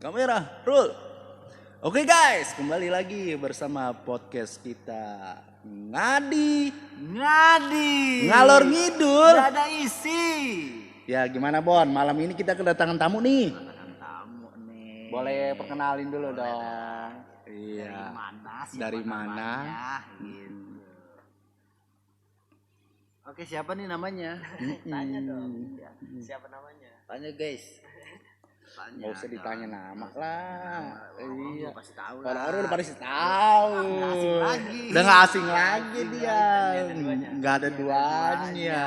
Kamera, roll. Oke guys, kembali lagi bersama podcast kita Ngadi Ngalor Ngidul. Gak ada isi. Ya gimana Bon, malam ini kita kedatangan tamu nih. Kedatangan tamu nih. Boleh perkenalin dulu Boleh dong. Dari Iya. mana? Siapa Dari mana? namanya? Gitu. Oke, siapa nih namanya? Tanya dong. Ya, siapa namanya? Tanya guys. Tanya. Gak usah ditanya nama lah. Iya. Pasti tahu lah. Orang-orang udah pada tahu. Nggak asing lagi. Udah nggak asing lagi Asing dia. lagi, Nggak ada duanya.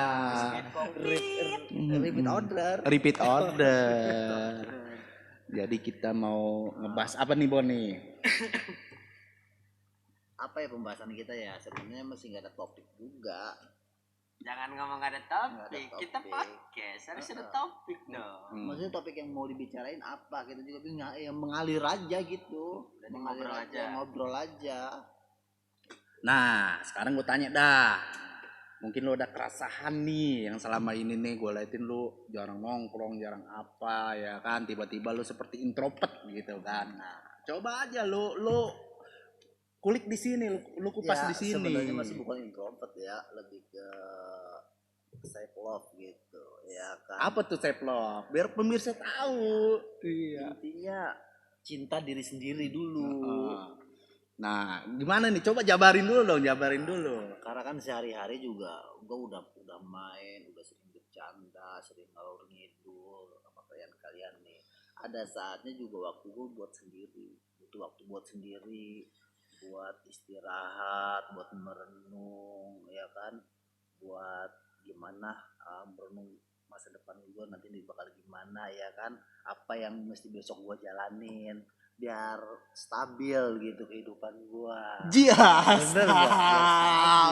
Repeat order. Repeat order. Jadi kita mau ngebahas apa nih Bon nih? Apa ya pembahasan kita ya? Sebenarnya masih nggak ada topik juga. Jangan ngomong gak ada topik. Nggak ada Kita topik. podcast harus ada topik dong. Maksudnya topik yang mau dibicarain apa? Kita juga bingung yang mengalir aja gitu. Jadi Mengalir ngobrol aja. ngobrol aja. Nah, sekarang gue tanya dah. Mungkin lo udah kerasahan nih yang selama ini nih gue liatin lo jarang nongkrong, jarang apa ya kan. Tiba-tiba lo seperti introvert gitu kan. Nah, coba aja lo kulik di sini, lo kupas di sini. Sebenarnya masih bukan introvert ya, lebih ke self love gitu, ya kan. Apa tuh self love? Biar pemirsa tahu. Iya. Intinya cinta diri sendiri dulu. Nah, gimana nih? Coba jabarin dulu dong, jabarin dulu. Karena kan sehari-hari juga gue udah main, udah sering bercanda, sering ngalor ngidul sama kalian nih. Ada saatnya juga waktu gue buat sendiri, butuh waktu buat sendiri, buat istirahat, buat merenung, ya kan, buat gimana merenung masa depan gue nanti bakal gimana, ya kan, apa yang mesti besok gue jalanin biar stabil gitu kehidupan gue. Bener nggak?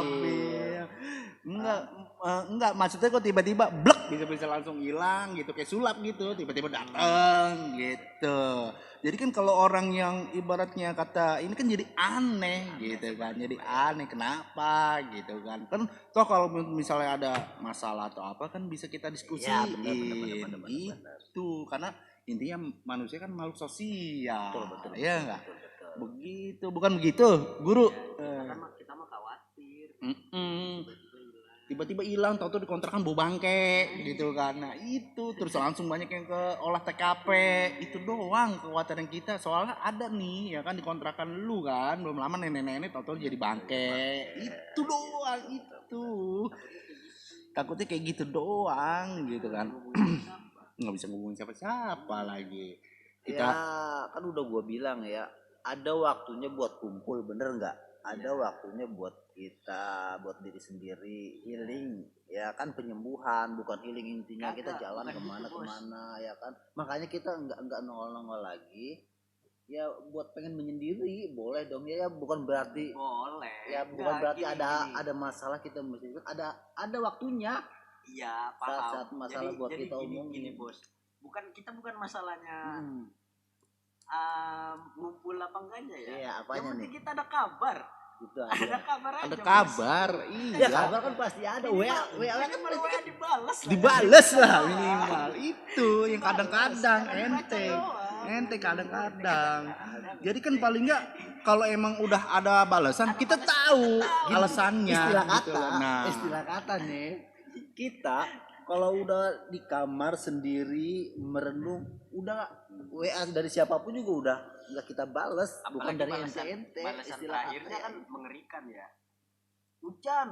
stabil. Enggak, maksudnya kok tiba-tiba blek bisa langsung hilang gitu, kayak sulap gitu, tiba-tiba datang gitu. Jadi kan kalau orang yang ibaratnya kata ini kan jadi aneh gitu kan, jadi aneh kenapa gitu kan. Kan toh kalau misalnya ada masalah atau apa kan bisa kita diskusiin. Ya, bener. Gitu, karena intinya manusia kan makhluk sosial. Betul. Iya enggak? Begitu, bukan begitu, guru. Kita mah khawatir. Tiba-tiba hilang, tahu-tahu dikontrakan bau bangke gitu kan. Nah itu terus langsung banyak yang ke olah TKP. Itu doang kekhawatiran kita. Soalnya ada nih ya kan dikontrakan lu kan, belum lama nenek-nenek tahu-tahu jadi bangke. Itu doang itu. Takutnya kayak gitu doang gitu kan. Nggak bisa ngomongin siapa-siapa lagi. Kita Ya kan udah gue bilang ya, ada waktunya buat kumpul, bener nggak? Ada waktunya buat kita, buat diri sendiri, healing, ya kan, penyembuhan, bukan healing. Intinya kita jalan kemana ya kan. Makanya kita nggak nongol lagi. Ya buat pengen menyendiri boleh dong ya, bukan berarti Boleh. ya, bukan berarti ada masalah kita mesti ada waktunya. Iya, paham. Saat-saat masalah buat kita omongin. Gini, Bos. Bukan masalahnya ngumpul apa enggaknya ya. Iya, Yang apanya penting nih? kita ada kabar. Gitu Ada aja. kabar aja. ada Bos. kabar, Ya iya. kabar kan pasti ada. WA Kan kan baru WA dibales lah. Dibales lah minimal. Itu yang kadang-kadang ente kadang-kadang. Jadi kan paling enggak kalau emang udah ada balasan kita tahu alasannya. gitu. Istilah kata nih, kita kalau udah di kamar sendiri merenung, udah WA dari siapapun juga udah nggak kita bales, bukan Apalagi dari balasan istilah terakhirnya kata kan mengerikan ya. Hujan,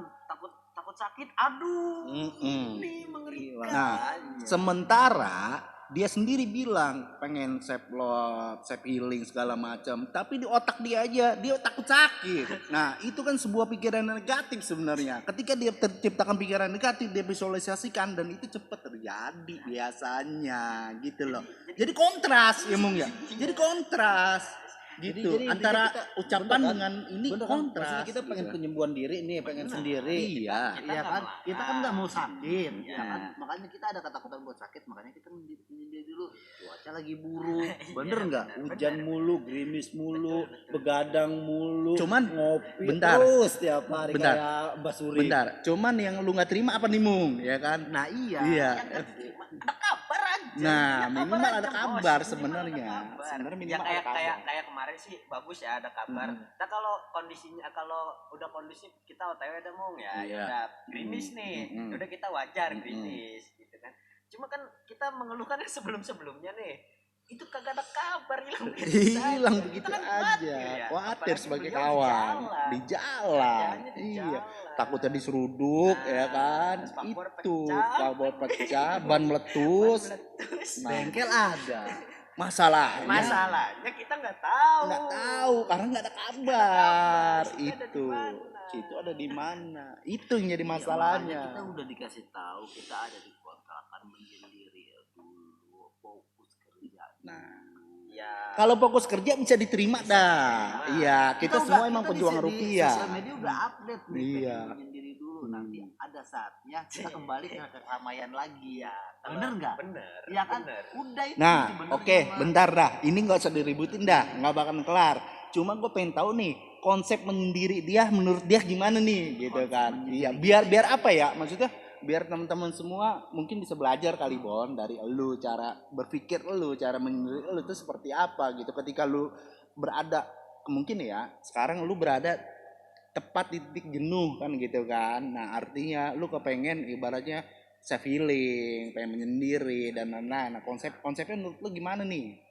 takut sakit. Aduh. Ini mengerikan. Nah, sementara dia sendiri bilang pengen self love, self healing segala macam, tapi di otak dia aja dia takut sakit. Nah, itu kan sebuah pikiran negatif sebenarnya. Ketika dia terciptakan pikiran negatif, dia visualisasikan dan itu cepat terjadi biasanya gitu loh. Jadi kontras ya Mung ya. Jadi kontras gitu Jadi antara kita- ucapan bener kan? dengan ini Bener kan? kontras. Maksudnya kita pengen gitu. penyembuhan diri nih, pengen sendiri. Iya. Iya kan? Kita kan nggak mau sakit, Iya. ya kan? Makanya kita ada ketakutan buat sakit, makanya kita menyendiri dulu. Cuaca lagi buruk, bener nggak? Hujan mulu, gerimis mulu, begadang mulu, Cuman, ngopi bentar. terus tiap hari Bentar. kayak Mbak Suri. Bentar, cuman yang lu nggak terima apa nih Mung, ya kan? Nah iya. Iya. Yang ngerti, ada kabar aja. Nah, minimal ada aja, Bos. kabar Minimal sebenarnya. ada kabar. Sebenarnya Ya minimal kayak ada kabar. kayak kemarin sih bagus ya ada kabar. Nah kalau kondisinya kalau udah kondisi kita OTW udah mau ya, Iya. udah gerimis nih. Udah kita wajar gerimis gitu kan. Cuma kan kita mengeluhkan yang sebelum-sebelumnya nih. Itu kagak ada kabar, hilang begitu saja. Hilang Kita begitu kan aja. ya. Khawatir Apalagi sebagai beliau kawan. Di jalan. Kerjaannya di Iya. jalan. Takutnya diseruduk Nah, ya kan. spakbor Itu pecah. spakbor pecah, ban meletus. Nah, Bengkel ada. masalahnya kita nggak tahu. nggak tahu karena nggak ada kabar. Situ ada di Itu mana. situ ada di mana. Itu yang jadi Ya, masalahnya. makanya kita udah dikasih tahu kita ada di kontrakan menyendiri ya dulu, fokus kerja. Nah, Ya. kalau fokus kerja bisa diterima dah. Iya, kita semua emang pejuang rupiah. Sosial media udah update nih. Iya. Pengen menyendiri dulu. Nanti ada saatnya kita kembali ke keramaian lagi. Ya, Bener nggak? Bener. Ya kan? Bener. Udah itu Nah, sebenarnya, oke, Mas. bentar dah. Ini nggak usah diributin dah, nggak bakal kelar. Cuma gue pengen tahu nih konsep menyendiri dia menurut dia gimana nih, gitu kan? Iya, biar apa ya? Maksudnya biar teman-teman semua mungkin bisa belajar kali Bon dari elu, cara berpikir elu, cara menyendiri elu itu seperti apa gitu. Ketika lu berada, mungkin ya sekarang lu berada tepat di titik jenuh kan gitu kan. Nah artinya lu kepengen ibaratnya self healing, pengen menyendiri dan lain-lain. Nah konsepnya menurut lu gimana nih?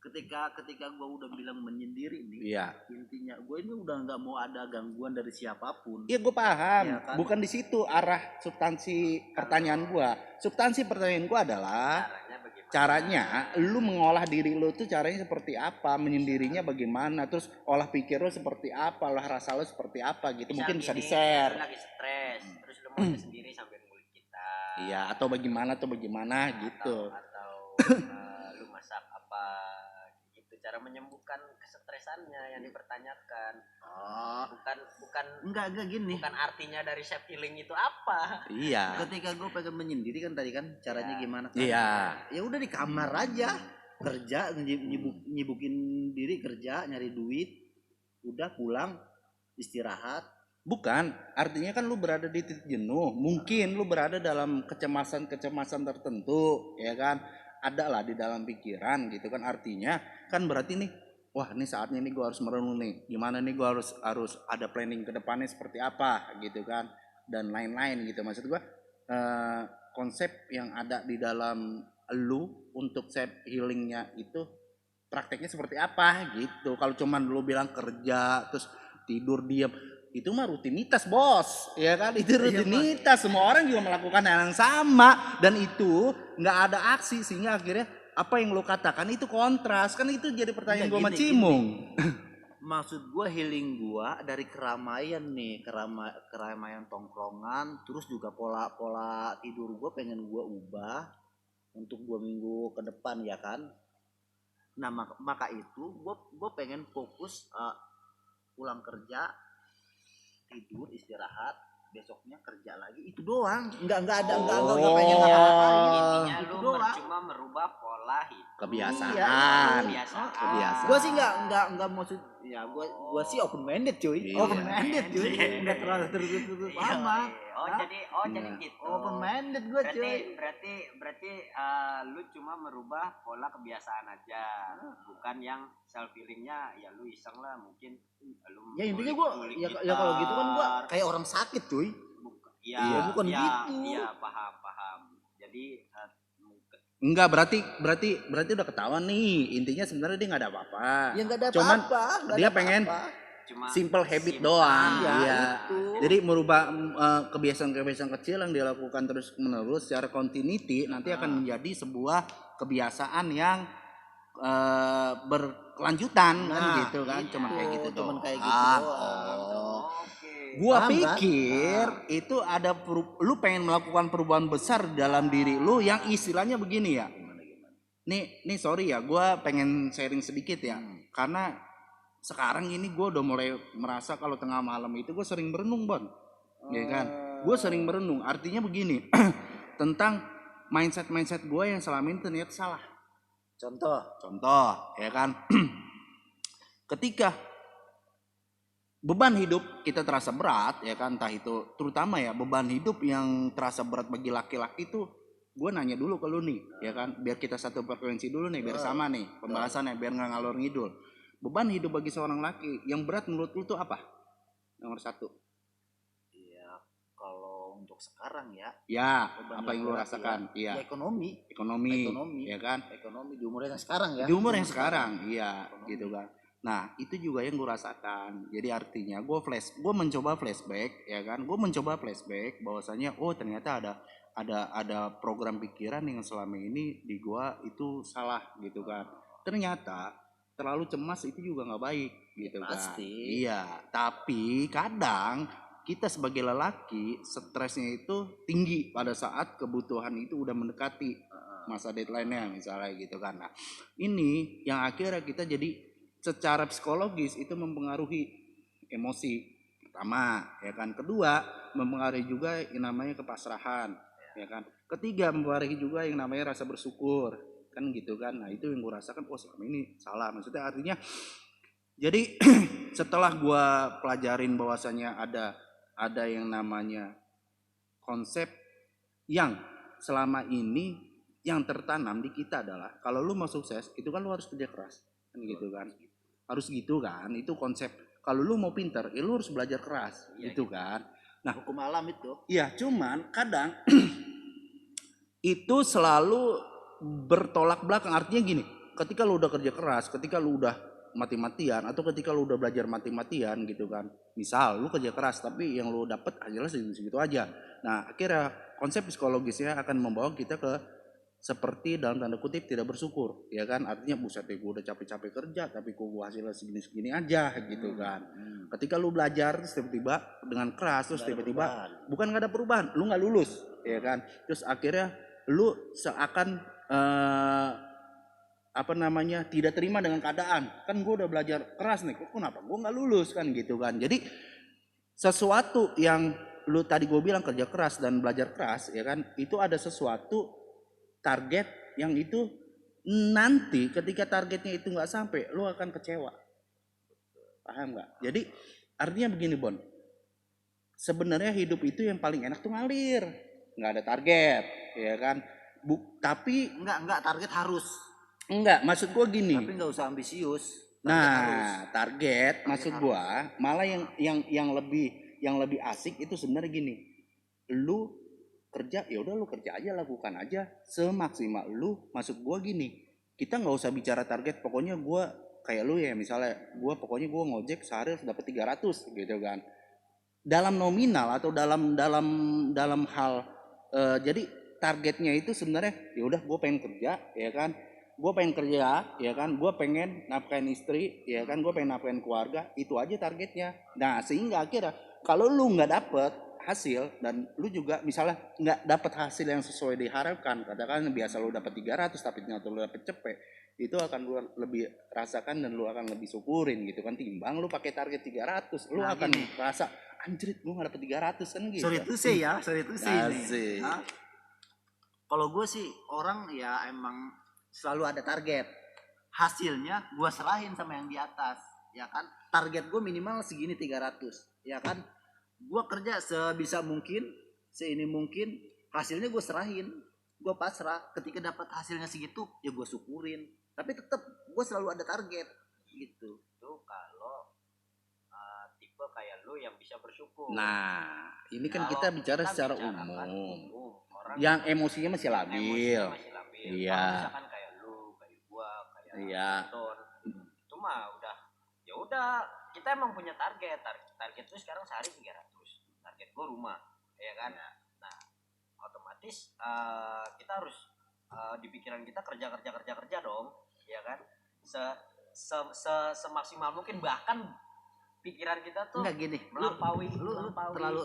ketika gue udah bilang menyendiri nih, Iya. intinya gue ini udah nggak mau ada gangguan dari siapapun. Iya gue paham. Iya kan? Bukan di situ arah substansi pertanyaan gue. Substansi pertanyaan gue adalah Caranya bagaimana? caranya lu mengolah diri lu tuh caranya seperti apa, menyendirinya bagaimana, terus olah pikir lu seperti apa, olah rasa lu seperti apa gitu. Mungkin bisa Misal di gini, share. lu lagi stres, terus lu mau sendiri sambil ngulik kita. Iya, atau bagaimana gitu. Atau lu masak apa gitu, cara menyembuhkan kesetresannya yang dipertanyakan. Oh, Bukan enggak gini. bukan artinya dari self healing itu apa. Iya. Ketika gue pengen menyendiri kan tadi kan caranya gimana kan? Iya. Ya udah di kamar aja kerja, nyibukin diri kerja, nyari duit, udah pulang istirahat. Bukan, artinya kan lu berada di titik jenuh. Mungkin lu berada dalam kecemasan tertentu, ya kan? Ada lah di dalam pikiran gitu kan. Artinya kan berarti nih, wah ini saatnya nih gue harus merenung nih. Gimana nih gue harus ada planning ke depannya seperti apa gitu kan. Dan lain-lain gitu. Maksud gue konsep yang ada di dalam lu untuk self healingnya itu prakteknya seperti apa gitu. Kalau cuman lu bilang kerja terus tidur diam, itu mah rutinitas bos, ya kan? Itu rutinitas, semua orang juga melakukan hal yang sama dan itu nggak ada aksi sehingga akhirnya apa yang lo katakan itu kontras, kan itu jadi pertanyaan gue sama Cimung. Maksud gue healing gue dari keramaian nih, keramaian tongkrongan, terus juga pola tidur gue pengen gue ubah untuk 2 minggu ke depan ya kan. Nah maka itu gue pengen fokus pulang kerja, tidur istirahat, besoknya kerja lagi, itu doang. Enggak pengen ngapa-ngapain. Intinya Itu lu doang. cuma merubah pola hidup. Kebiasaan. Kebiasaan. Gue sih enggak maksud ya gue sih open minded cuy. Iya. Open minded cuy. Enggak terlalu tertutup Iya, amat. jadi gitu. Open minded gue cuy. Berarti lu cuma merubah pola kebiasaan aja, bukan yang self healingnya ya lu iseng lah mungkin lu Ya intinya gue ya kalau gitu kan gue kayak orang sakit cuy. Iya, bukan gitu. Iya, paham. Jadi Enggak, berarti udah ketahuan nih. Intinya sebenarnya dia nggak ada apa-apa. Ya enggak ada Cuman apa-apa. dia pengen cuma simple habit doang. Iya, Iya. itu. Jadi merubah kebiasaan-kebiasaan kecil yang dilakukan terus menerus secara continuity nanti akan menjadi sebuah kebiasaan yang berkelanjutan kan gitu kan. Cuman kayak gitu Cuman doang. kayak gitu doang. oke. Gua Paham, kan? pikir itu ada lu pengen melakukan perubahan besar dalam diri lu yang istilahnya begini ya. Nih sorry ya, gua pengen sharing sedikit ya. Karena sekarang ini gue udah mulai merasa kalau tengah malam itu gue sering berenung Bon, ya kan? Gue sering berenung, artinya begini tentang mindset gue yang selama ini ternyata salah. Contoh, ya kan? Ketika beban hidup kita terasa berat, ya kan? Entah itu terutama ya beban hidup yang terasa berat bagi laki-laki itu gue nanya dulu ke lu nih, ya kan, biar kita satu frekuensi dulu nih, biar sama nih pembahasannya, biar nggak ngalor ngidul. Beban hidup bagi seorang laki yang berat menurut lu tuh apa? Nomor satu. Iya, kalau untuk sekarang ya. Ya, beban apa yang lu berat rasakan? Ya, Iya. ekonomi, Ekonomi, ya kan? ekonomi di umur yang sekarang ya. Di umur yang sekarang, iya, Ekonomi. gitu kan. Nah, itu juga yang gue rasakan. Jadi artinya gue mencoba flashback, ya kan? Gue mencoba flashback bahwasanya oh ternyata ada program pikiran yang selama ini di gue itu salah gitu kan. Ternyata terlalu cemas itu juga nggak baik gitu kan. Pasti. Iya, tapi kadang kita sebagai lelaki stresnya itu tinggi pada saat kebutuhan itu udah mendekati masa deadline-nya misalnya gitu kan. Nah, ini yang akhirnya kita jadi secara psikologis itu mempengaruhi emosi pertama, ya kan. Kedua, mempengaruhi juga yang namanya kepasrahan, ya kan. Ketiga, mempengaruhi juga yang namanya rasa bersyukur, kan gitu kan. Nah, itu yang gue rasakan, oh selama ini salah. Maksudnya artinya jadi setelah gue pelajarin bahwasanya ada yang namanya konsep yang selama ini yang tertanam di kita adalah kalau lu mau sukses itu kan lu harus kerja keras, kan gitu kan. Harus gitu kan, itu konsep. Kalau lu mau pinter ya lu harus belajar keras, gitu kan. Nah, Hukum alam itu. iya, cuman kadang itu selalu bertolak belakang. Artinya gini, ketika lu udah kerja keras, ketika lu udah mati-matian atau ketika lu udah belajar mati-matian gitu kan. Misal lu kerja keras tapi yang lu dapet hasilnya segitu aja. Nah, akhirnya konsep psikologisnya akan membawa kita ke seperti dalam tanda kutip tidak bersyukur, ya kan. Artinya buset deh, gue udah capek-capek kerja tapi kok gue hasilnya segini-segini aja gitu kan. Ketika lu belajar terus tiba-tiba dengan keras terus tiba-tiba bukan gak ada perubahan, lu nggak lulus, ya kan. Terus akhirnya lu seakan tidak terima dengan keadaan. Kan gue udah belajar keras nih, kok kenapa gue nggak lulus, kan gitu kan. Jadi sesuatu yang lu tadi gue bilang kerja keras dan belajar keras, ya kan, itu ada sesuatu target yang itu nanti ketika targetnya itu nggak sampai lu akan kecewa, paham nggak? Jadi artinya begini Bon, sebenarnya hidup itu yang paling enak tuh ngalir, nggak ada target, ya kan. Tapi enggak target harus. enggak, maksud gua gini. Tapi nggak usah ambisius. Target maksud gua malah yang lebih asik itu sebenarnya gini. Lu kerja ya udah lu kerja aja, lakukan aja semaksimal lu. Maksud gua gini, kita nggak usah bicara target, pokoknya gua kayak lu ya, misalnya gua pokoknya gua ngojek sehari harus dapat 300 gitu kan. Dalam nominal atau dalam hal jadi targetnya itu sebenarnya ya udah gua pengen kerja, ya kan. Gua pengen kerja, ya kan. Gua pengen nafkahin istri, ya kan. Gua pengen nafkahin keluarga, itu aja targetnya. Nah, sehingga akhirnya kalau lu nggak dapet hasil dan lu juga misalnya nggak dapat hasil yang sesuai diharapkan, katakan biasa lu dapat 300 tapi ternyata lu dapat cepet, itu akan lu lebih rasakan dan lu akan lebih syukurin gitu kan, timbang lu pakai target 300 lu akan merasa anjrit gua nggak dapat 300 kan gitu. Sorry itu sih Asik. Kalau gue sih orang ya emang selalu ada target, hasilnya gue serahin sama yang di atas, ya kan. Target gue minimal segini 300, ya kan. Gue kerja sebisa mungkin, seini mungkin, hasilnya gue serahin, gue pasrah. Ketika dapat hasilnya segitu ya gue syukurin, tapi tetap gue selalu ada target gitu. Itu kalau tipe kayak lu yang bisa bersyukur. Nah, ini kan Kalau kita bicara secara umum. Yang emosinya masih labil. Iya. Misalkan kayak lu, kayak gua, kayak Iya. Anton, itu mah ya udah kita emang punya target tuh sekarang sehari 300. Target gua rumah, ya kan. Nah, otomatis kita harus di pikiran kita kerja dong, ya kan. Semaksimal mungkin, bahkan pikiran kita tuh enggak gini, melampaui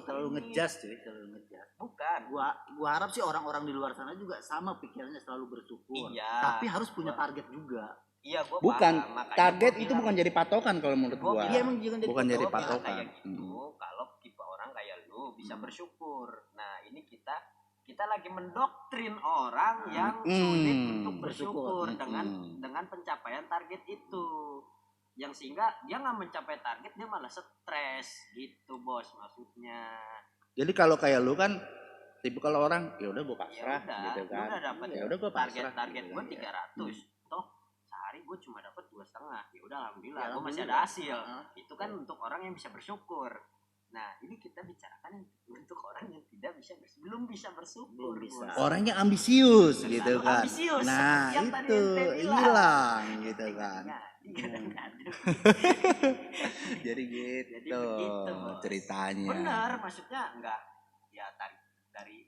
terlalu ngejas cuy, terlalu ngejas. Bukan, gua harap sih orang-orang di luar sana juga sama pikirannya, selalu bersyukur. Iya, tapi harus punya target juga. Iya, gua bukan paham, target itu bukan jadi patokan kalau menurut gua. Iya, emang jangan bukan jadi Gua bilang patokan. kayak gitu, kalau tipe orang kayak lu bisa bersyukur. Nah, ini kita lagi mendoktrin orang yang sulit untuk bersyukur dengan pencapaian target itu, yang sehingga dia nggak mencapai target, dia malah stres gitu bos, maksudnya. Jadi kalau kayak lu kan Tipe kalau orang ya udah gue Ya pasrah udah, gitu lu kan. udah dapat Ya udah gue pasrah. target gitu gue kan. 300. Toh sehari gue cuma dapat 2,5. Ya udah alhamdulillah, Ya, gue masih ada hasil. Itu kan untuk orang yang bisa bersyukur. Nah, ini kita bicarakan untuk orang yang belum bisa bersyukur. Belum bisa. Bos. Orangnya ambisius Terlalu gitu kan. ambisius, Nah seperti yang tadi itu ente bilang. hilang gitu kan. Jadi kadang-kadang. Jadi Jadi gitu begitu, Bos. ceritanya. Benar, maksudnya enggak ya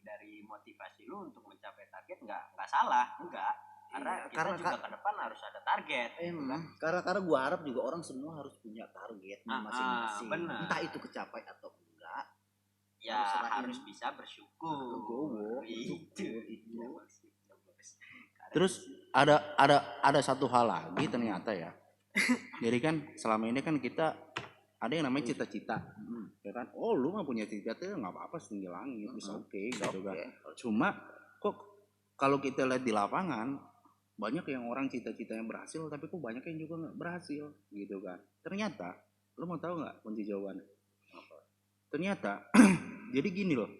dari motivasi lu untuk mencapai target enggak salah, enggak. Karena Iya, kita karena juga ke depan harus ada target. gitu kan. Karena gua harap juga orang semua harus punya target masing-masing. benar. Entah itu kecapai atau enggak. Ya harus bisa bersyukur. Legowo, Itu. bersyukur, itu. Terus ada satu hal lagi ternyata ya. Jadi kan selama ini kan kita ada yang namanya cita-cita, ya kan? Oh lu nggak punya cita-cita nggak apa-apa setinggi langit, bisa oke gitu kan. Cuma kok kalau kita lihat di lapangan banyak yang orang cita-cita yang berhasil, tapi kok banyak yang juga nggak berhasil gitu kan. Ternyata lu mau tahu nggak kunci jawabannya? Ternyata jadi gini loh,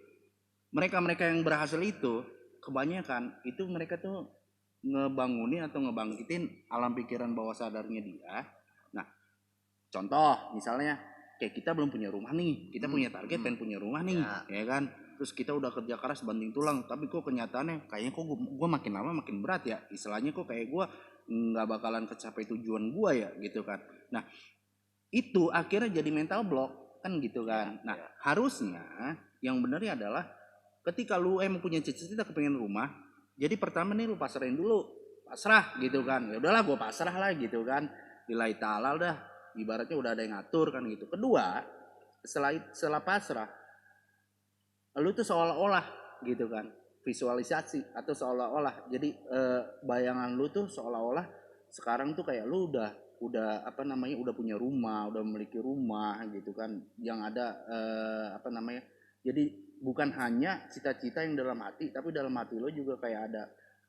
mereka yang berhasil itu kebanyakan itu mereka tuh ngebangunin atau ngebangkitin alam pikiran bawah sadarnya dia. Nah, contoh misalnya kayak kita belum punya rumah nih, kita punya target pengen punya rumah nih, ya kan? Terus kita udah kerja keras banting tulang, tapi kok kenyataannya kayaknya kok gue makin lama makin berat ya. Istilahnya kok kayak gue nggak bakalan kecapai tujuan gue ya gitu kan. Nah, itu akhirnya jadi mental block kan gitu kan. Nah, harusnya yang benernya adalah ketika lu emang punya cita-cita kepengen rumah, jadi pertama nih lu pasrahin dulu, pasrah gitu kan. Ya udahlah gue pasrah lah gitu kan. Lillahi ta'ala dah, ibaratnya udah ada yang ngatur kan gitu. Kedua, setelah pasrah, lu tuh seolah-olah gitu kan, visualisasi atau seolah-olah. Jadi bayangan lu tuh seolah-olah sekarang tuh kayak lu udah apa namanya udah punya rumah, udah memiliki rumah gitu kan. Yang ada apa namanya? Jadi bukan hanya cita-cita yang dalam hati, tapi dalam hati lo juga kayak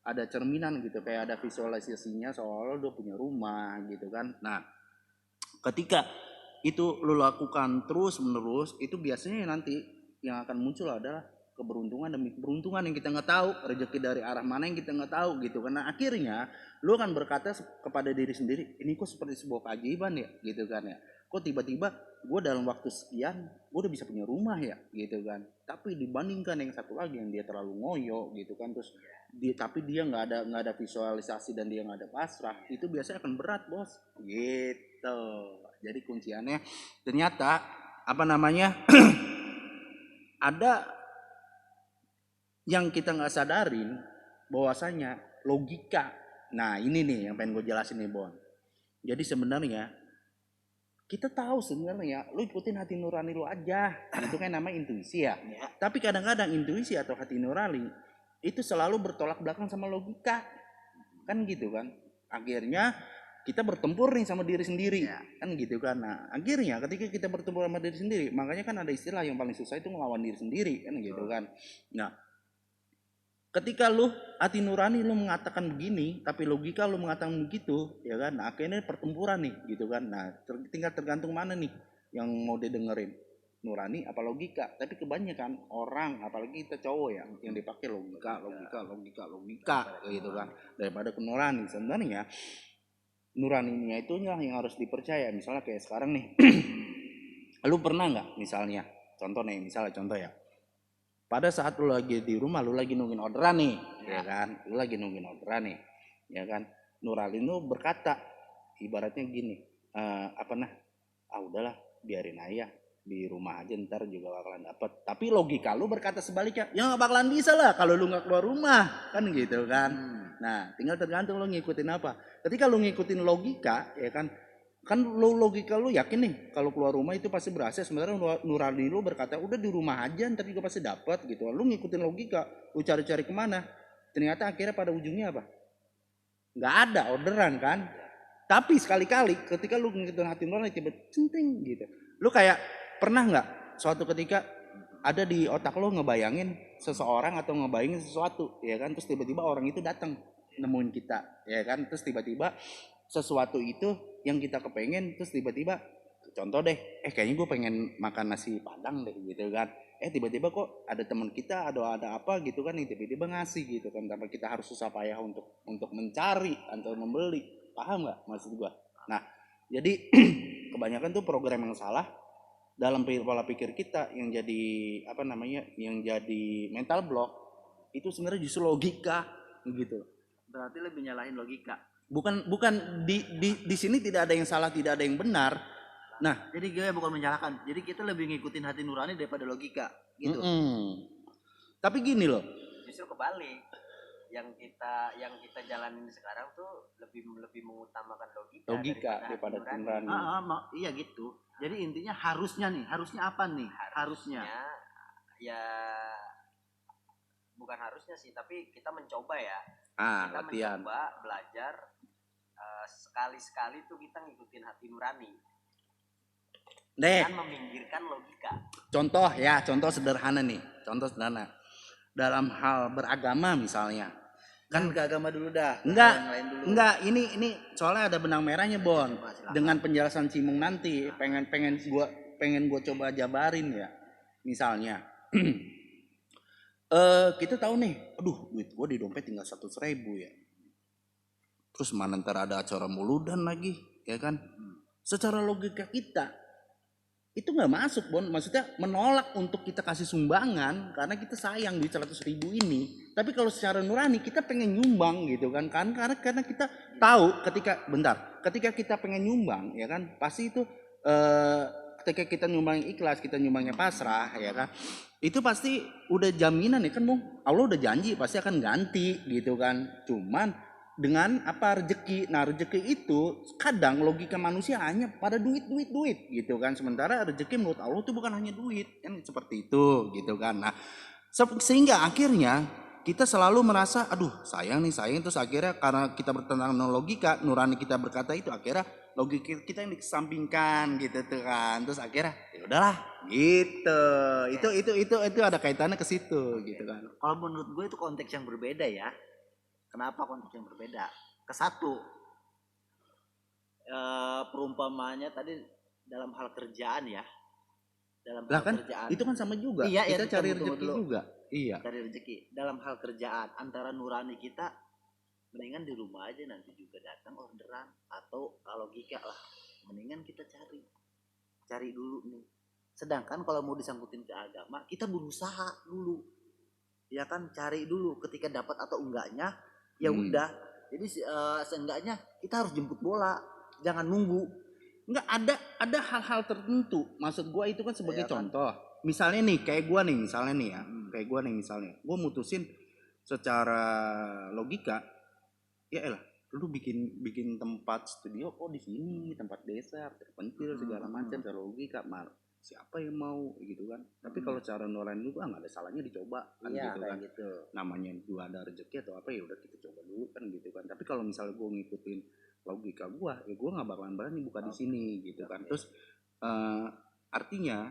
ada cerminan gitu, kayak ada visualisasinya seolah-olah lo punya rumah gitu kan. Nah, ketika itu lo lakukan terus menerus, itu biasanya nanti yang akan muncul adalah keberuntungan demi keberuntungan yang kita nggak tahu, rezeki dari arah mana yang kita nggak tahu gitu. Karena akhirnya lo akan berkata kepada diri sendiri, ini kok seperti sebuah keajaiban ya gitu kan ya. Kok tiba-tiba gue dalam waktu sekian gue udah bisa punya rumah ya gitu kan. Tapi dibandingkan yang satu lagi yang dia terlalu ngoyo gitu kan, terus tapi dia nggak ada visualisasi dan dia nggak ada pasrah, itu biasanya akan berat bos gitu. Jadi kunciannya ternyata apa namanya ada yang kita nggak sadarin bahwasanya logika. Nah ini nih yang pengen gue jelasin nih Bon. Jadi sebenarnya kita tahu sebenarnya lu ikutin hati nurani lu aja, itu kan namanya intuisi ya. Tapi kadang-kadang intuisi atau hati nurani itu selalu bertolak belakang sama logika kan gitu kan. Akhirnya kita bertempur nih sama diri sendiri kan gitu kan. Nah akhirnya ketika kita bertempur sama diri sendiri, makanya kan ada istilah yang paling susah itu ngelawan diri sendiri kan gitu kan. Nah ketika lu hati nurani lu mengatakan begini, tapi logika lu mengatakan begitu, ya kan? Nah, akhirnya pertempuran nih, gitu kan? Nah, tinggal tergantung mana nih yang mau didengerin, nurani apa logika? Tapi kebanyakan orang, apalagi kita cowok ya, yang dipakai logika, gitu kan? Daripada ke nurani. Sebenarnya nuraninya itu yang harus dipercaya. Misalnya kayak sekarang nih, lu pernah nggak? Misalnya, contoh ya. Pada saat lu lagi di rumah, lu lagi nungguin orderan nih, ya kan? Lu lagi nungguin orderan nih, ya kan? Nurani lu berkata, ibaratnya gini, udahlah, biarin aja di rumah aja ntar juga bakalan dapet. Tapi logika lu berkata sebaliknya, ya nggak bakalan bisa lah kalau lu nggak keluar rumah, kan gitu kan? Nah, tinggal tergantung lu ngikutin apa. Ketika lu ngikutin logika, ya kan logika lu yakin nih kalau keluar rumah itu pasti berhasil, sebenarnya nurani lu berkata udah di rumah aja ntar juga pasti dapat gitu. Lu ngikutin logika, lu cari-cari kemana, ternyata akhirnya pada ujungnya apa, nggak ada orderan kan. Tapi sekali-kali ketika lu ngikutin hati nurani tiba-tiba centing gitu, lu kayak pernah nggak suatu ketika ada di otak lu ngebayangin seseorang atau ngebayangin sesuatu, ya kan, terus tiba-tiba orang itu datang nemuin kita, ya kan, terus tiba-tiba sesuatu itu yang kita kepengen, terus tiba-tiba contoh deh, kayaknya gue pengen makan nasi padang deh gitu kan, tiba-tiba kok ada teman kita ada apa gitu kan yang tiba-tiba ngasih gitu kan, tanpa kita harus susah payah untuk mencari atau membeli. Paham nggak maksud gua? Nah, jadi kebanyakan tuh program yang salah dalam pola pikir kita yang jadi apa namanya, yang jadi mental block itu sebenarnya justru logika gitu. Berarti lebih nyalahin logika. Bukan di sini tidak ada yang salah, tidak ada yang benar. Nah, Jadi gue bukan menyalahkan. Jadi kita lebih ngikutin hati nurani daripada logika, gitu. Tapi gini loh, Justru kebalik. Yang kita jalanin sekarang tuh lebih mengutamakan logika daripada hati nurani. Iya gitu. Jadi intinya harusnya apa nih? Harusnya. Ya bukan harusnya sih, tapi kita mencoba ya. Kita Latihan. mencoba belajar sekali-sekali tuh kita ngikutin hati nurani. Dan meminggirkan logika. Contoh sederhana nih. Contoh sederhana. Dalam hal beragama misalnya. Kan ke agama dulu dah. Enggak, ini soalnya ada benang merahnya, Bon. Dengan penjelasan Cimung nanti pengen gua coba jabarin ya. Misalnya kita tahu nih, aduh duit gua di dompet tinggal 100.000 ya. Terus mana ntar ada acara muludan lagi, ya kan? Secara logika kita itu nggak masuk, Bon. Maksudnya menolak untuk kita kasih sumbangan karena kita sayang duit 100.000 ini. Tapi kalau secara nurani kita pengen nyumbang gitu kan, karena kita tahu ketika kita pengen nyumbang, ya kan, pasti itu ketika kita nyumbang ikhlas, kita nyumbangnya pasrah, ya kan, itu pasti udah jaminan ya kan, Bung. Allah udah janji pasti akan ganti gitu kan. Cuman dengan apa rezeki. Nah, rezeki itu kadang logika manusia hanya pada duit gitu kan. Sementara rezeki menurut Allah itu bukan hanya duit, kan seperti itu gitu kan. Nah, sehingga akhirnya kita selalu merasa aduh sayang terus akhirnya karena kita bertentangan dengan logika, nurani kita berkata itu, akhirnya logika kita yang dikesampingkan gitu tuh kan. Terus akhirnya ya udahlah gitu. Itu ada kaitannya ke situ gitu kan. Kalau menurut gue itu konteks yang berbeda ya. Kenapa konteks yang berbeda? Kesatu, perumpamaannya tadi dalam hal kerjaan ya. Dalam hal kerjaan. Itu kan sama juga. Iya, kita cari rezeki juga. Iya. Cari rezeki. Dalam hal kerjaan antara nurani kita, mendingan di rumah aja nanti juga datang orderan. Atau kalau logika lah, mendingan kita cari dulu nih. Sedangkan kalau mau disangkutin ke agama, kita berusaha dulu. Ya kan, cari dulu ketika dapat atau enggaknya. Ya udah, jadi seenggaknya kita harus jemput bola, jangan nunggu. Enggak ada hal-hal tertentu. Maksud gue itu kan sebagai contoh. Misalnya nih, kayak gue nih misalnya nih ya, gue mutusin secara logika, ya elah, lu bikin tempat studio kok di sini, tempat desa, terpencil segala macam, secara logika, siapa yang mau gitu kan. Tapi kalau cara nurani lu nggak ada salahnya dicoba kan, gitu kan. Gitu. Namanya juga ada rezeki atau apa, ya udah kita coba dulu kan gitu kan. Tapi kalau misalnya gue ngikutin logika gue, ya gue nggak bakalan berani buka di sini gitu kan. Terus artinya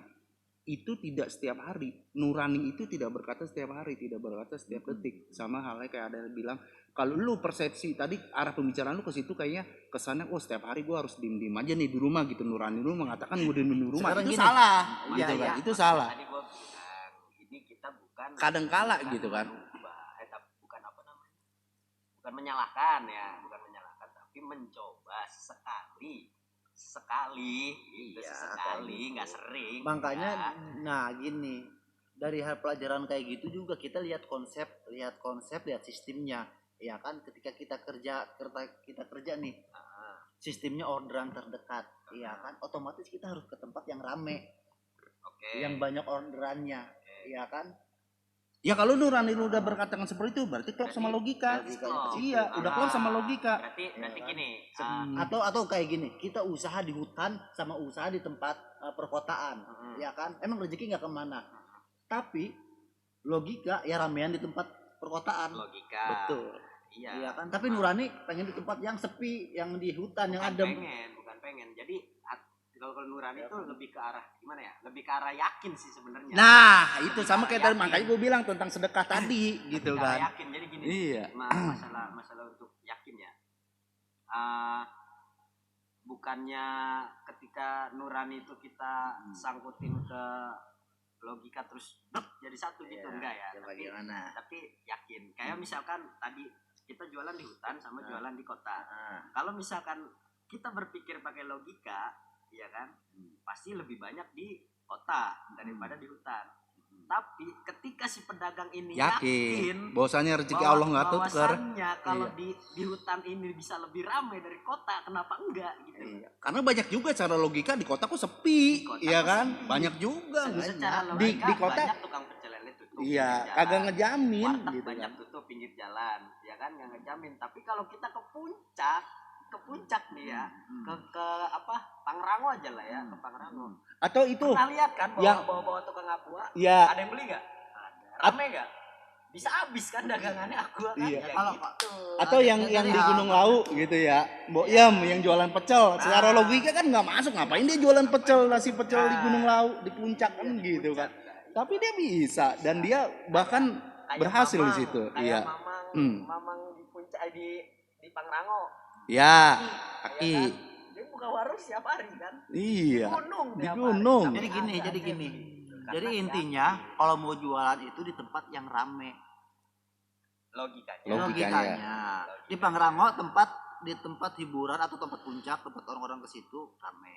itu tidak setiap hari. Nurani itu tidak berkata setiap hari, tidak berkata setiap detik. Sama halnya kayak ada yang bilang, kalau lu persepsi tadi arah pembicaraan lu ke situ kayaknya kesannya setiap hari gue harus diem aja nih di rumah gitu. Nurani lu mengatakan gue diem di rumah. Sekarang itu gini, salah gitu kan. Itu salah. Tadi gue bilang ini kita bukan kadang kala gitu kan. Bukan apa namanya? Bukan menyalahkan ya, tapi mencoba sekali nggak sering. Makanya ya. Nah gini, dari hal pelajaran kayak gitu juga kita lihat konsep, lihat sistemnya, ya kan. Ketika kita kerja nih, sistemnya orderan terdekat, ya kan, otomatis kita harus ke tempat yang rame, yang banyak orderannya, ya kan. Ya kalau nurani lu udah berkatakan seperti itu, berarti klop sama logika. Iya, udah klop sama logika. Berarti gini. Atau kayak gini, kita usaha di hutan sama usaha di tempat perkotaan, ya kan. Emang rezeki nggak kemana. Tapi logika ya ramean di tempat perkotaan. Logika. Betul. Iya kan. Tapi nurani pengen di tempat yang sepi, yang di hutan, yang adem. Bukan pengen. Jadi kalau nurani itu lebih ke arah gimana ya? Lebih ke arah yakin sih sebenarnya. Nah, itu sama kayak tadi, makanya gue bilang tentang sedekah tadi gitu kan. Yakin. Jadi gini. Iya. Masalah untuk yakin ya. Bukannya ketika nurani itu kita sangkutin ke logika terus jadi satu gitu, enggak ya. Coba gimana? Tapi yakin. Kayak misalkan tadi kita jualan di hutan sama jualan di kota. Ah, Kalau misalkan kita berpikir pakai logika, ya kan, pasti lebih banyak di kota daripada di hutan. Tapi ketika si pedagang ini Yakin bahwasanya rezeki Allah nggak tuker. bahwasannya kalau Iya. di hutan ini bisa lebih ramai dari kota, kenapa enggak gitu? Iya. Karena banyak juga cara logika di kota kok sepi, Di kota iya kok kan? sepi. Banyak juga. Secara Di logika kota banyak tukang pecel lele tutup. iya, pinggir kagak jalan. ngejamin Warteg gitu banyak kan. tutup pinggir jalan, ya kan, nggak ngejamin. Tapi kalau kita ke puncak nih ya, ke apa, Pangrango aja lah ya, ke Pangrango. Atau itu Pernah lihat kan yang- bawa tukang aqua? ya Ada yang beli nggak? Ada. Rame nggak? Bisa habis kan dagangannya aqua kan? Iya. Ya Kalau- gitu. atau yang di Gunung Lau gitu ya, Mbok Yam yang jualan pecel. Secara logika kan nggak masuk, ngapain dia jualan pecel, nasi pecel di Gunung Lau di puncak kan gitu kan. Tapi dia bisa dan dia bahkan Kayak berhasil di Mamang, situ. kayak Iya. Mamang di puncak di Pangrango. Ya, Ya Aki. kan? Dia buka warung setiap hari kan? Iya. Di Di gunung. gunung. Tapi Jadi gini, ada jadi aja gini. begitu. Jadi Karena intinya kalau mau jualan itu di tempat yang rame. logikanya. Logikanya. Di Pangrango di tempat hiburan atau tempat puncak, tempat orang-orang ke situ rame.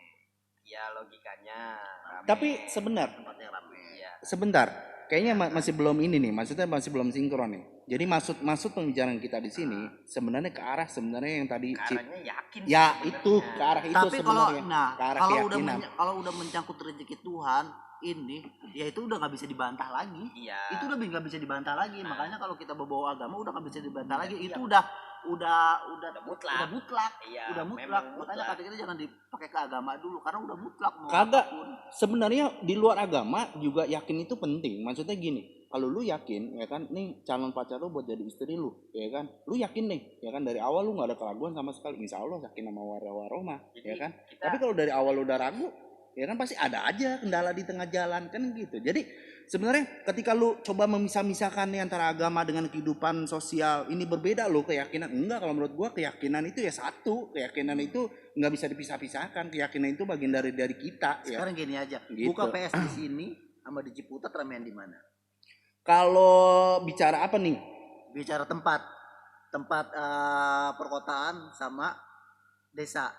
Ya logikanya. Rame. Tapi Tempat yang rame. Iya. sebentar, kayaknya masih belum ini nih, maksudnya masih belum sinkron nih. Jadi maksud pembicaraan kita di sini sebenarnya ke arah sebenarnya yang tadi Caranya yakin sih ya sebenarnya. itu ke arah itu Tapi kalau sebenarnya. Ke arah kalau keyakinan. kalau udah mencangkut rezeki Tuhan ini, ya itu udah nggak bisa dibantah lagi. Iya. Itu udah nggak bisa dibantah lagi. Nah. Makanya kalau kita bawa agama udah nggak bisa dibantah lagi. Iya. Itu udah mutlak. mutlak. Iya, Udah memang mutlak. Makanya mutlak. kata kita jangan dipakai ke agama dulu karena udah mutlak mau Kagak. apapun. Sebenarnya di luar agama juga yakin itu penting. Maksudnya gini, kalau lu yakin ya kan, nih calon pacar lu buat jadi istri lu, ya kan, lu yakin nih, ya kan dari awal lu nggak ada keraguan sama sekali, insya Allah yakin sama warahmah, Jadi ya kan. kita Tapi kalau dari awal lu udah ragu, ya kan pasti ada aja kendala di tengah jalan kan gitu. Jadi sebenarnya ketika lu coba memisah-misahkan nih antara agama dengan kehidupan sosial, ini berbeda lo keyakinan. Enggak, kalau menurut gua keyakinan itu ya satu, keyakinan itu nggak bisa dipisah-pisahkan, keyakinan itu bagian dari kita ya. Sekarang gini aja, Gitu. buka PS di sini sama di Ciputat ramean di mana? Kalau bicara apa nih? Bicara tempat perkotaan sama desa.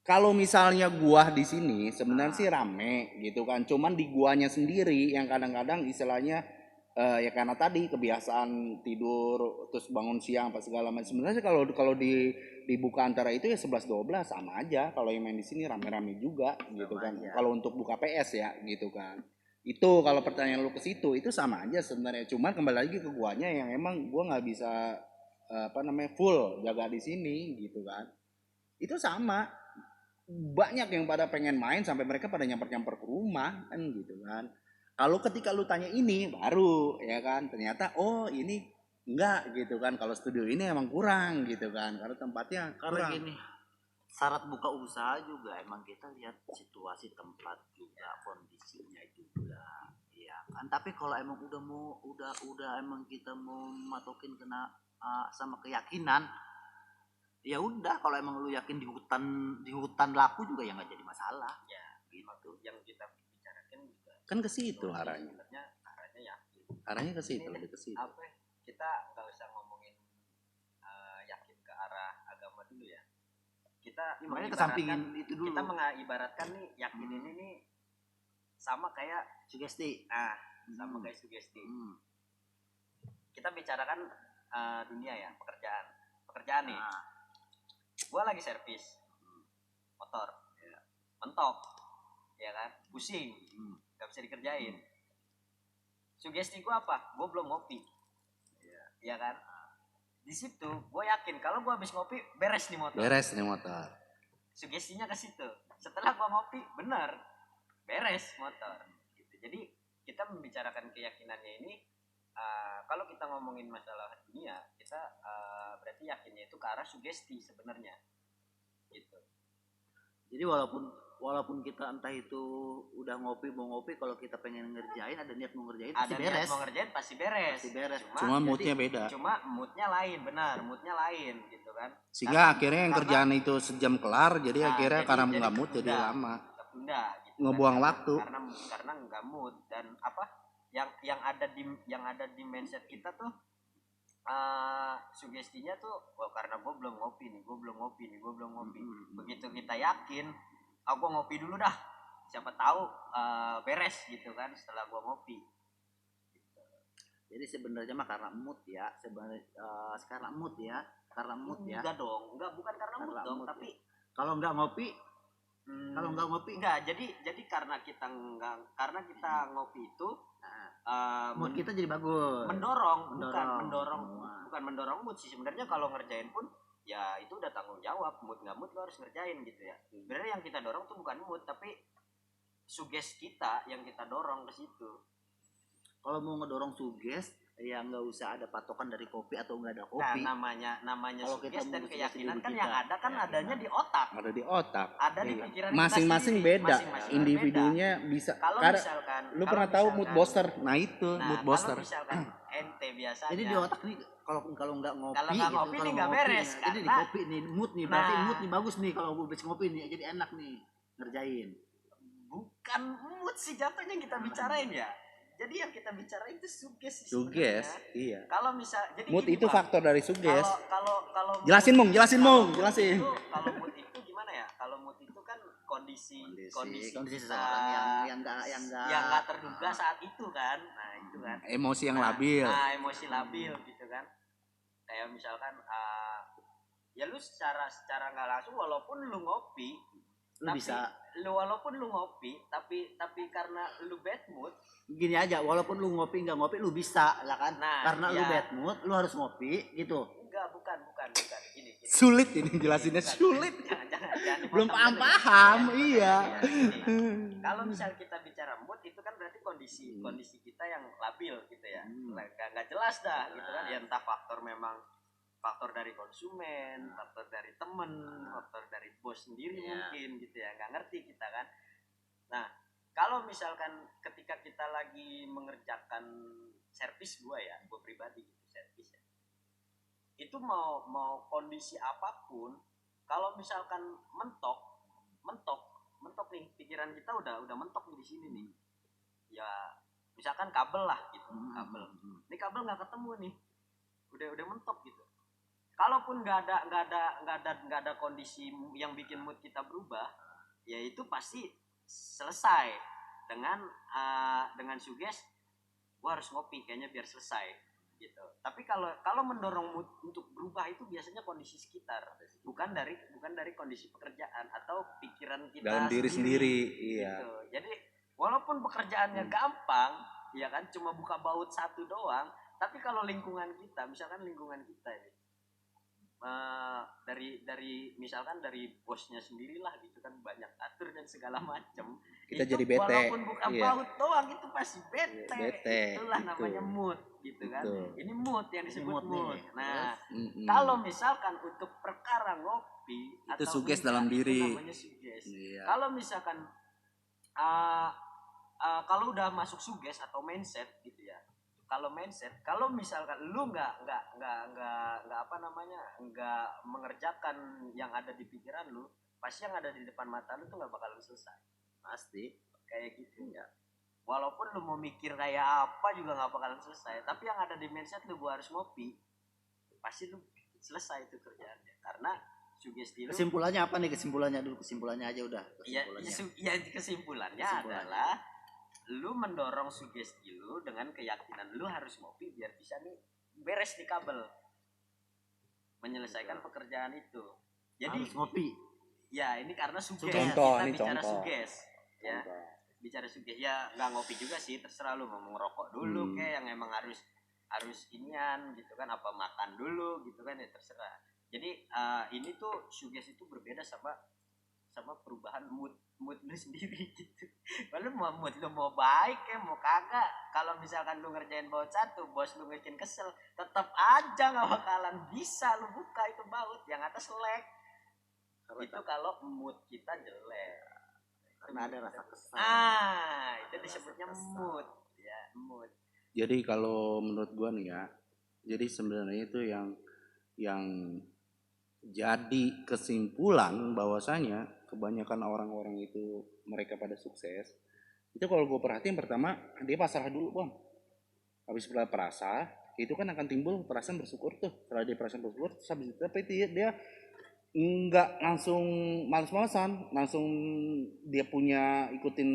Kalau misalnya gua di sini sebenarnya sih rame gitu kan. Cuman di guanya sendiri yang kadang-kadang istilahnya ya karena tadi kebiasaan tidur terus bangun siang apa segala macam. Sebenarnya sih kalau dibuka antara itu ya 11-12 sama aja. Kalau yang main di sini rame-rame juga gitu Sama kan. aja. Kalau untuk buka PS ya gitu kan. Itu kalau pertanyaan lu ke situ itu sama aja sebenarnya. Cuman kembali lagi ke guanya yang emang gua nggak bisa full jaga di sini gitu kan. Itu sama. Banyak yang pada pengen main sampai mereka pada nyamper-nyamper ke rumah kan gitu kan. Kalau ketika lu tanya ini baru ya kan ternyata oh ini enggak gitu kan. Kalau studio ini emang kurang gitu kan karena tempatnya Karena kurang. gini, syarat buka usaha juga emang kita lihat situasi tempat juga, kondisinya juga, ya kan. Tapi kalau emang udah emang kita mau matokin kena sama keyakinan, ya udah. Kalau emang lu yakin di hutan laku juga ya nggak jadi masalah. Ya, Gitu. yang kita bicarakan juga Kan ke situ arahnya. sebenarnya arahnya yakin. Arahnya ke situ, Ini lebih ke situ. apa ya, kita nggak usah ngomongin yakin ke arah agama dulu ya. Kita Ya, makanya mengibaratkan- kesampingin itu dulu. kita mengibaratkan nih yakin ini nih sama kayak Sugesti. sama kayak sugesti. Hmm. Kita bicarakan dunia ya, pekerjaan nih. Nah, Gua lagi servis motor, mentok, ya kan, pusing, nggak bisa dikerjain. Sugesti gua apa? Gua belum ngopi, ya kan. Di situ gue yakin kalau gue habis ngopi beres nih motor. Beres nih motor. Sugestinya ke situ. Setelah gue ngopi benar beres motor. Gitu. Jadi kita membicarakan keyakinannya ini. Kalau kita ngomongin masalah dunia, kita berarti yakinnya itu ke arah sugesti sebenarnya. Gitu. jadi walaupun kita entah itu udah mau ngopi, kalau kita pengen ngerjain, ada niat mau ngerjain pasti Ada beres. niat mau ngerjain pasti beres. Pasti beres. Cuma Jadi- moodnya beda. Cuma moodnya lain, benar, moodnya lain gitu kan. Sehingga akhirnya yang karena- kerjaan itu sejam kelar, jadi akhirnya jadi- karena jadi nggak mood jadi ketunda. lama. Ketunda gitu. ngebuang waktu. Karena nggak mood. Dan apa yang ada di mindset kita tuh sugestinya tuh, karena gue belum ngopi nih. Begitu kita yakin, gue ngopi dulu dah, siapa tahu beres gitu kan setelah gue ngopi. Jadi sebenarnya mah karena mood ya, karena mood ya. Enggak dong, bukan karena mood dong, tapi kalau nggak ngopi, enggak. Jadi karena kita ngopi itu mood kita jadi bagus. Mendorong. Bukan mendorong mood sih sebenarnya. Kalau ngerjain pun ya itu udah tanggung jawab, mood nggak mood lo harus ngerjain gitu ya. Sebenarnya yang kita dorong tuh bukan mood, tapi suges kita yang kita dorong ke situ. Kalau mau ngedorong suges, ya nggak usah ada patokan dari kopi atau nggak ada kopi. Nah, namanya kalau suges dan keyakinan kan kita, yang ada kan adanya di otak. Ada di otak. Ada di pikiran masing-masing kita beda. Masing-masing individunya beda. bisa. Kalau misalkan lu pernah tahu mood booster? Nah itu mood booster. Kalau misalkan ente biasanya. Jadi di otak nih kalau nggak ngopi, kalau nggak ngopi nih nggak beres. Ya. Jadi di kopi nih mood nih, berarti mood nih bagus nih kalau gue ngopi nih, jadi enak nih ngerjain. Bukan mood sih jatuhnya kita bicarain ya. Jadi yang kita bicarain itu suges. Iya. Kalau misal jadi mood gini, itu Bang, faktor dari suges. Kalau jelasin Mung. Kalau mood itu gimana ya? Kalau mood itu kan kondisi seseorang yang nggak terduga saat itu kan. Nah, itu kan. Emosi yang labil. Emosi labil gitu kan. Kayak misalkan ya lu secara nggak langsung walaupun lu ngopi, walaupun lu ngopi tapi karena lu bad mood, gini aja, walaupun lu ngopi nggak ngopi lu bisa lah kan. Karena lu bad mood lu harus ngopi gitu. Enggak, bukan gini. Sulit ini jelasinnya, sulit. Jangan Belum paham. Iya. Kalau misal kita bicara mood itu kan berarti kondisi kita yang labil gitu ya. Nggak jelas dah gitu kan. Ya entah faktor dari konsumen, faktor dari temen, faktor dari bos sendiri mungkin gitu ya, nggak ngerti kita kan. Nah, kalau misalkan ketika kita lagi mengerjakan servis gue pribadi gitu, servis ya, itu mau kondisi apapun, kalau misalkan mentok nih, pikiran kita udah mentok nih di sini nih, ya misalkan kabel lah gitu, ini kabel nggak ketemu nih, udah mentok gitu. Kalaupun nggak ada kondisi yang bikin mood kita berubah, ya itu pasti selesai dengan suges, gua harus ngopi kayaknya biar selesai gitu. Tapi kalau mendorong mood untuk berubah itu biasanya kondisi sekitar, bukan dari kondisi pekerjaan atau pikiran kita dalam diri sendiri. Iya. Gitu. Jadi walaupun pekerjaannya gampang, ya kan, cuma buka baut satu doang, tapi kalau lingkungan kita, misalkan lingkungan kita ini dari misalkan dari bosnya sendirilah gitu kan, banyak atur dan segala macam, kita itu jadi bete. Walaupun buka baut doang itu pasti bete. Itulah gitu. namanya mood gitu kan. Ini mood yang disebut mood. Nah, kalau misalkan untuk perkara ngopi itu atau suges dalam diri. Itu namanya suges. Iya. Kalau misalkan kalau udah masuk suges atau mindset gitu ya. Kalau misalkan lu nggak mengerjakan yang ada di pikiran lu, pasti yang ada di depan mata lu tuh nggak bakalan selesai. Pasti kayak gitu ya. Walaupun lu mau mikir kayak apa juga nggak bakalan selesai. Tapi yang ada di mindset lu, gua harus ngopi, pasti lu selesai itu kerjaannya. Karena sugesti lu. Kesimpulannya apa nih? Kesimpulannya aja udah. Kesimpulannya adalah lu mendorong sugesti lu dengan keyakinan lu harus ngopi biar bisa nih beres di kabel, menyelesaikan pekerjaan itu. Jadi harus ngopi. Ya ini karena suges. Bicara suges ya. Bicara suges ya, nggak ngopi juga sih, terserah lu mau ngerokok dulu kayak yang emang harus inian gitu kan, apa makan dulu gitu kan, ya terserah. Jadi ini tuh suges itu berbeda sama perubahan mood lu sendiri gitu. Kalau mood lu mau baik ya mau kagak, kalau misalkan lu ngerjain baut satu, bos lu bikin kesel, tetap aja nggak bakalan bisa lu buka itu baut, yang atas selek. Itu kalau mood kita jelek, karena ada rasa kesal. Itu disebutnya mood ya, mood. Jadi kalau menurut gua nih ya, jadi sebenarnya itu yang Jadi kesimpulan bahwasanya kebanyakan orang-orang itu mereka pada sukses itu kalau gue perhatiin pertama dia pasrah dulu bang. Habis setelah perasa itu kan akan timbul perasaan bersyukur tuh. Setelah dia perasaan bersyukur terus habis itu tapi dia nggak langsung males-malesan, langsung dia punya ikutin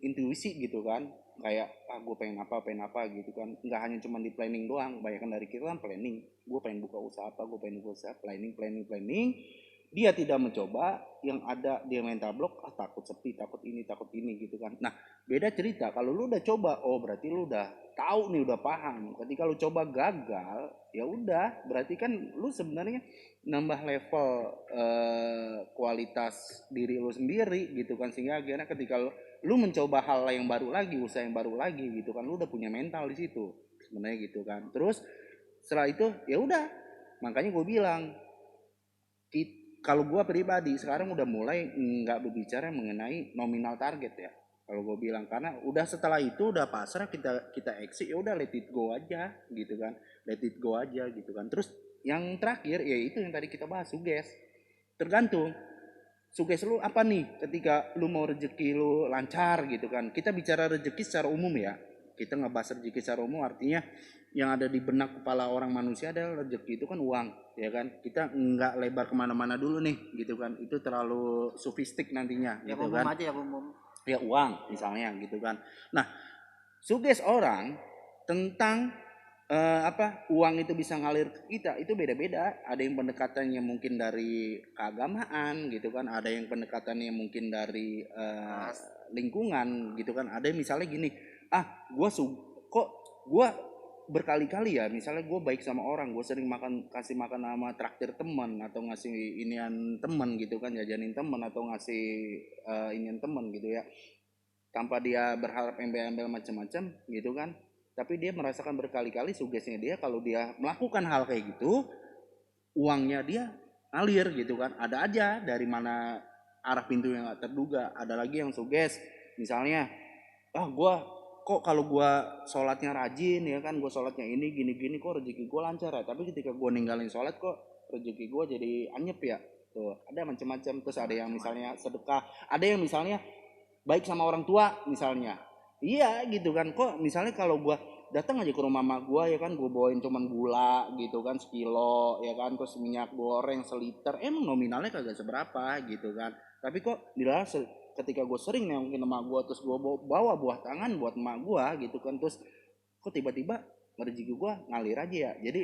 intuisi gitu kan, kayak gue pengen apa gitu kan, nggak hanya cuma di planning doang, banyak dari kita kan planning, gue pengen buka usaha apa, gue pengen buka usaha, planning, dia tidak mencoba, yang ada dia mental block, takut sepi, takut ini gitu kan. Nah beda cerita kalau lu udah coba, oh berarti lu udah tahu nih, udah paham. Ketika lu coba gagal, ya udah berarti kan lu sebenarnya nambah level kualitas diri lu sendiri gitu kan, sehingga akhirnya ketika lu mencoba hal yang baru lagi, usaha yang baru lagi gitu kan, lu udah punya mental di situ sebenarnya gitu kan. Terus setelah itu ya udah, makanya gue bilang kalau gue pribadi sekarang udah mulai nggak berbicara mengenai nominal target ya, kalau gue bilang, karena udah setelah itu udah pasrah, kita exit, ya udah let it go aja gitu kan, let it go aja gitu kan. Terus yang terakhir ya itu yang tadi kita bahas, suges. Tergantung suges lu apa nih, ketika lu mau rezeki lu lancar gitu kan. Kita bicara rezeki secara umum ya, kita ngebahas rezeki secara umum, artinya yang ada di benak kepala orang manusia adalah rezeki itu kan uang ya kan. Kita nggak lebar kemana-mana dulu nih gitu kan, itu terlalu sofistik nantinya Ya gitu umum kan. aja ya umum. Ya uang misalnya gitu kan. Nah suges orang tentang uang itu bisa ngalir ke kita itu beda-beda. Ada yang pendekatannya mungkin dari keagamaan gitu kan, ada yang pendekatannya mungkin dari lingkungan gitu kan. Ada yang misalnya gini, kok gue berkali-kali ya, misalnya gue baik sama orang, gue sering kasih makan sama traktir teman, atau ngasih inian teman gitu kan, jajanin teman, atau ngasih inian teman gitu ya, tanpa dia berharap embel-embel macam-macam gitu kan. Tapi dia merasakan berkali-kali sugesnya dia, kalau dia melakukan hal kayak gitu, uangnya dia ngalir gitu kan. Ada aja dari mana arah pintu yang gak terduga. Ada lagi yang suges misalnya, gue kok kalau gue sholatnya rajin ya kan, gue sholatnya ini gini-gini kok rezeki gue lancar ya, tapi ketika gue ninggalin sholat kok rezeki gue jadi anyep ya. Tuh ada macam-macam. Terus ada yang misalnya sedekah, ada yang misalnya baik sama orang tua misalnya, iya gitu kan. Kok misalnya kalau gue datang aja ke rumah mak gue ya kan, gue bawain cuman gula gitu kan sekilo ya kan, terus minyak goreng seliter, emang nominalnya kagak seberapa gitu kan, tapi kok dilarang ketika gue sering nengokin emak gue, terus gue bawa buah tangan buat emak gue gitu kan, terus kok tiba-tiba rezeki gue ngalir aja ya. Jadi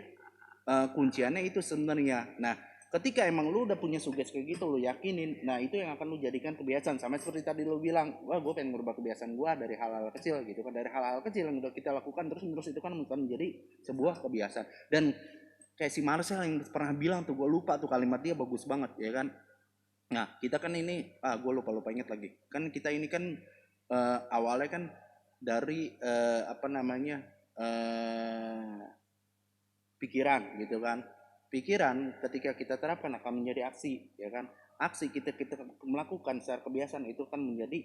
kunciannya itu sebenarnya. Nah ketika emang lu udah punya suges kayak gitu, lu yakinin, nah itu yang akan lu jadikan kebiasaan. Sama seperti tadi lu bilang, wah gue pengen merubah kebiasaan gue dari hal-hal kecil gitu kan, dari hal-hal kecil yang udah kita lakukan terus menerus, itu kan menjadi sebuah kebiasaan. Dan kayak si Marcel yang pernah bilang tuh, gue lupa tuh kalimat dia, bagus banget ya kan. Nah kita kan ini, gue lupa inget lagi, kan kita ini kan awalnya kan dari pikiran gitu kan. Pikiran ketika kita terapkan akan menjadi aksi ya kan. Aksi kita melakukan secara kebiasaan itu kan menjadi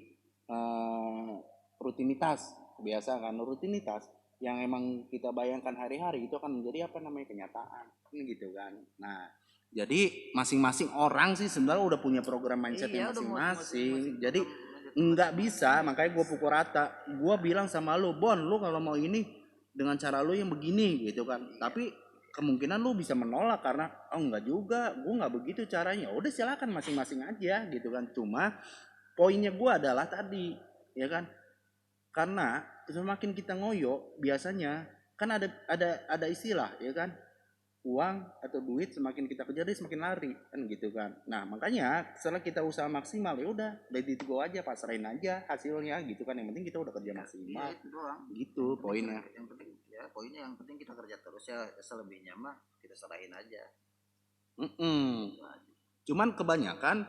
rutinitas, kebiasaan kan, rutinitas yang emang kita bayangkan hari-hari itu akan menjadi kenyataan gitu kan. Nah jadi masing-masing orang sih sebenarnya udah punya program mindsetnya masing-masing. Jadi nggak bisa, makanya gue pukul rata, gue bilang sama lu, Bon, lu kalau mau ini dengan cara lu yang begini gitu kan, tapi kemungkinan lu bisa menolak karena enggak juga, gue nggak begitu caranya. Udah silakan masing-masing aja gitu kan. Cuma poinnya gue adalah tadi ya kan, karena semakin kita ngoyo biasanya kan ada istilah ya kan, uang atau duit semakin kita kejar dia semakin lari kan gitu kan. Nah makanya setelah kita usaha maksimal, ya udah let it go aja, pasrahin aja hasilnya gitu kan, yang penting kita udah kerja maksimal itu doang gitu poinnya. Yang penting ya poinnya, yang penting kita kerja terus ya, selebihnya mah kita serahin aja. Cuman kebanyakan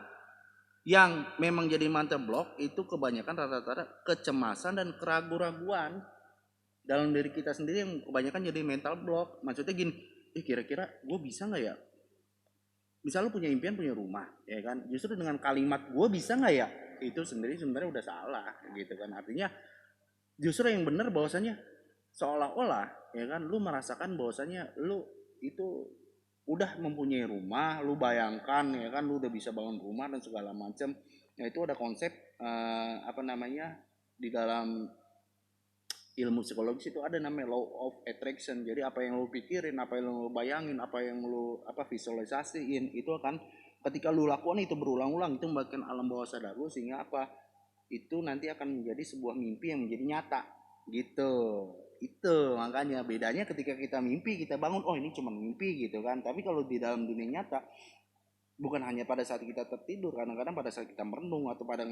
yang memang jadi mantap blok itu kebanyakan rata-rata kecemasan dan keraguan-raguan dalam diri kita sendiri yang kebanyakan jadi mental block. Maksudnya gini, kira-kira gue bisa nggak ya? Misal lu punya impian punya rumah ya kan, justru dengan kalimat gue bisa nggak ya, itu sendiri sebenarnya udah salah gitu kan. Artinya justru yang benar bahwasanya seolah-olah ya kan lu merasakan bahwasanya lu itu udah mempunyai rumah, lu bayangkan ya kan, lu udah bisa bangun rumah dan segala macam. Nah itu ada konsep apa namanya, di dalam ilmu psikologis itu ada namanya law of attraction. Jadi apa yang lu pikirin, apa yang lu bayangin, apa yang lu visualisasiin, itu akan ketika lu lakukan itu berulang-ulang, itu membuatkan alam bawah sadar lu, sehingga apa, itu nanti akan menjadi sebuah mimpi yang menjadi nyata gitu. Itu makanya bedanya ketika kita mimpi, kita bangun, oh ini cuma mimpi gitu kan. Tapi kalau di dalam dunia nyata, bukan hanya pada saat kita tertidur, kadang-kadang pada saat kita merenung atau pada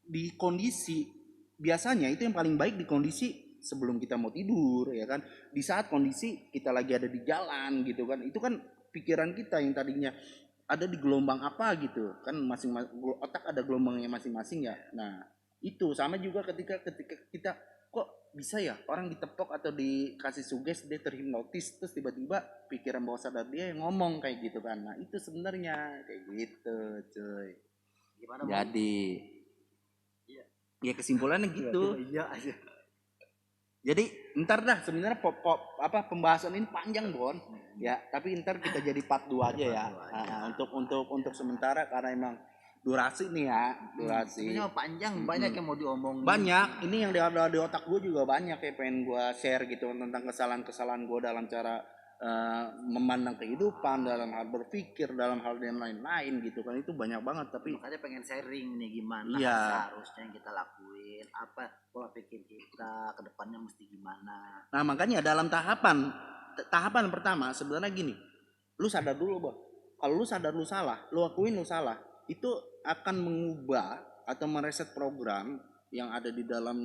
di kondisi, biasanya itu yang paling baik di kondisi sebelum kita mau tidur ya kan, di saat kondisi kita lagi ada di jalan gitu kan, itu kan pikiran kita yang tadinya ada di gelombang apa gitu kan, masing-masing otak ada gelombangnya masing-masing ya. Nah itu sama juga ketika kita kok bisa ya orang ditepok atau dikasih suges, dia terhipnotis, terus tiba-tiba pikiran bawah sadar dia yang ngomong kayak gitu kan. Nah itu sebenarnya kayak gitu cuy. Gimana Jadi ya kesimpulannya gitu. Iya aja. Jadi ntar dah sebenarnya pembahasan ini panjang Bon ya, tapi ntar kita jadi part 2 aja ya. Untuk sementara karena emang durasi nih ya, durasi. Ini panjang, banyak yang mau diomongin. Banyak, ini yang di otak gue juga banyak ya, pengen gue share gitu tentang kesalahan-kesalahan gue dalam cara memandang kehidupan, dalam hal berpikir, dalam hal yang lain-lain gitu kan, itu banyak banget. Tapi makanya pengen sharing nih gimana seharusnya yang kita lakuin, apa pola pikir kita ke depannya mesti gimana. Nah makanya dalam tahapan pertama sebenarnya gini, lu sadar dulu Bang, kalau lu sadar lu salah, lu akuin lu salah, itu akan mengubah atau mereset program yang ada di dalam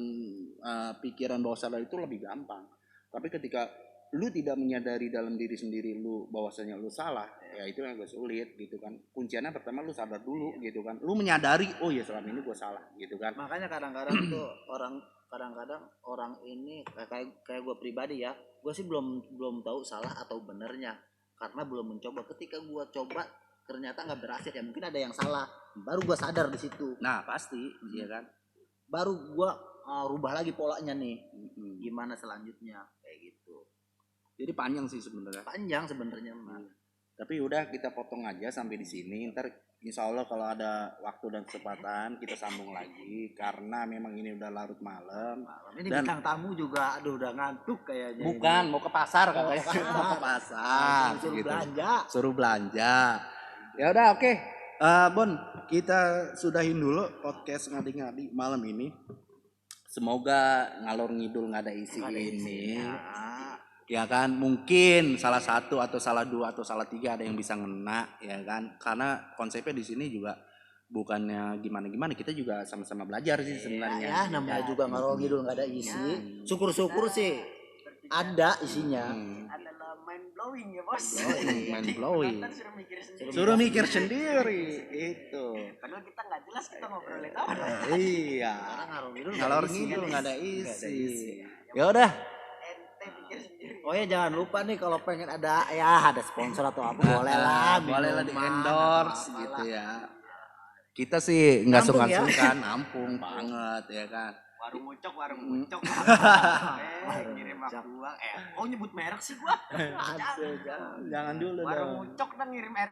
pikiran bawah sadar itu lebih gampang. Tapi ketika lu tidak menyadari dalam diri sendiri lu bahwasanya lu salah, ya itu yang agak sulit gitu kan. Kuncinya pertama lu sadar dulu gitu kan, lu menyadari oh ya selama ini gue salah gitu kan. Makanya kadang-kadang tuh orang ini kayak gue pribadi ya, gue sih belum tahu salah atau benernya karena belum mencoba. Ketika gue coba ternyata nggak berhasil, ya mungkin ada yang salah, baru gue sadar di situ. Nah pasti ya kan, baru gue rubah lagi polanya nih, gimana selanjutnya kayak gitu. Jadi panjang sih sebenarnya. Panjang sebenarnya mah. Tapi udah kita potong aja sampai di sini. Ntar insya Allah kalau ada waktu dan kesempatan kita sambung lagi, karena memang ini udah larut malam. Ini dan bintang tamu juga aduh udah ngantuk kayaknya. Bukan ini. Mau ke pasar katanya. Mau ke pasar. Suruh gitu. Suruh belanja. Ya udah oke. Bon, kita sudahin dulu podcast ngadi-ngadi malam ini. Semoga ngalor ngidul nggak ada isi ini. Ya kan, mungkin salah satu atau salah dua atau salah tiga ada yang bisa ngena ya kan, karena konsepnya di sini juga bukannya gimana kita juga sama-sama belajar sih sebenarnya ya, namanya juga ngalor ngidul nggak ada isi. Syukur-syukur sih ada isinya. Adalah mind blowing ya bos. Mind blowing. Suruh mikir sendiri itu. Padahal kita nggak jelas kita ngobrolin apa. Iya. Ngalor ngidul nggak ada isi. Ya udah. Oh ya jangan lupa nih kalau pengen ada sponsor atau apa boleh lah di endorse gitu ya. Kita sih nggak sungkan-sungkan, nampung banget ya kan. Warung mucok. Ngirim aku uang. Oh nyebut merek sih gua. Jangan dulu. Warung mucok dan ngirim